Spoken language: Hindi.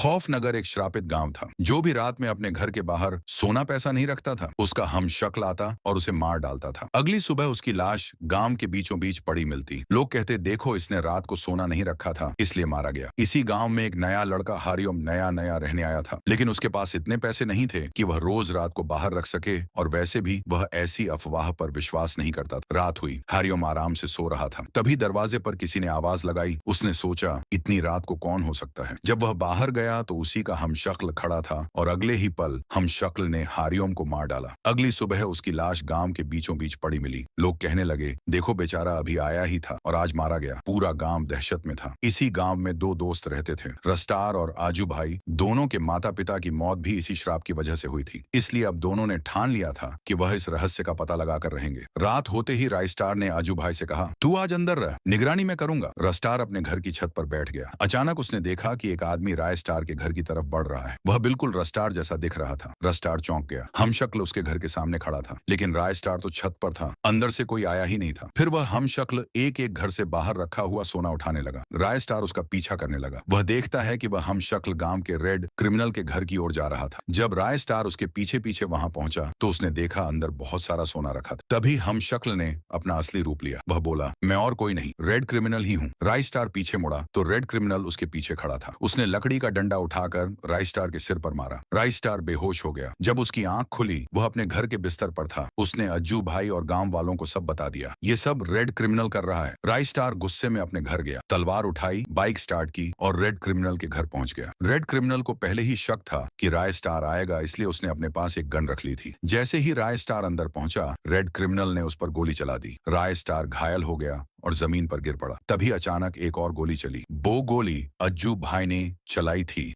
खौफनगर एक श्रापित गांव था। जो भी रात में अपने घर के बाहर सोना पैसा नहीं रखता था, उसका हमशक्ल आता और उसे मार डालता था। अगली सुबह उसकी लाश गांव के बीचों बीच पड़ी मिलती। लोग कहते, देखो इसने रात को सोना नहीं रखा था इसलिए मारा गया। इसी गांव में एक नया लड़का हरिओम नया नया रहने आया था, लेकिन उसके पास इतने पैसे नहीं थे कि वह रोज रात को बाहर रख सके, और वैसे भी वह ऐसी अफवाह पर विश्वास नहीं करता था। रात हुई, हरिओम आराम से सो रहा था। तभी दरवाजे पर किसी ने आवाज लगाई। उसने सोचा, इतनी रात को कौन हो सकता है। जब वह बाहर गया तो उसी का हमशक्ल खड़ा था, और अगले ही पल हमशक्ल ने हरिओम को मार डाला। अगली सुबह उसकी लाश गांव के बीचों बीच पड़ी मिली। लोग कहने लगे, देखो बेचारा अभी आया ही था और आज मारा गया। पूरा गांव दहशत में था। इसी गांव में दो दोस्त रहते थे, रस्टार और आजू भाई। दोनों के माता पिता की मौत भी इसी श्राप की वजह से हुई थी, इसलिए अब दोनों ने ठान लिया था कि वह इस रहस्य का पता लगाकर रहेंगे। रात होते ही राइस्टार ने आजू भाई से कहा, तू आज अंदर रह, निगरानी मैं करूंगा। रस्टार अपने घर की छत पर बैठ गया। अचानक उसने देखा कि एक आदमी रायस्टार के घर की तरफ बढ़ रहा है। वह बिल्कुल रस्टार जैसा दिख रहा था। रस्टार चौंक गया। हमशक्ल उसके घर के सामने खड़ा था, लेकिन रायस्टार तो छत पर था, अंदर से कोई आया ही नहीं था। फिर वह हमशक्ल एक एक घर से बाहर रखा हुआ सोना उठाने लगा। रायस्टार उसका पीछा करने लगा। वह देखता है कि वह हमशक्ल गांव के रेड क्रिमिनल के घर की ओर जा रहा था। जब रायस्टार उसके पीछे पीछे वहां पहुंचा तो उसने देखा अंदर बहुत सारा सोना रखा था। तभी हमशक्ल ने अपना असली रूप लिया। वह बोला, मैं और कोई नहीं, रेड क्रिमिनल ही हूँ। रायस्टार पीछे मुड़ा तो रेड क्रिमिनल उसके पीछे खड़ा था। उसने लकड़ी का डंडा उठाकर रायस्टार के सिर पर मारा। रायस्टार बेहोश हो गया। जब उसकी आंख खुली, वह अपने घर के बिस्तर पर था। उसने अज्जू भाई और गांव वालों को सब बता दिया। ये सब रेड क्रिमिनल कर रहा है। रायस्टार गुस्से में अपने घर गया, तलवार उठाई, बाइक स्टार्ट की और रेड क्रिमिनल के घर पहुंच गया। रेड क्रिमिनल को पहले ही शक था कि रायस्टार आएगा, इसलिए उसने अपने पास एक गन रख ली थी। जैसे ही रायस्टार अंदर पहुंचा, रेड क्रिमिनल ने उस पर गोली चला दी। रायस्टार घायल हो गया और जमीन पर गिर पड़ा। तभी अचानक एक और गोली चली। वो गोली अज्जू भाई ने चलाई थी।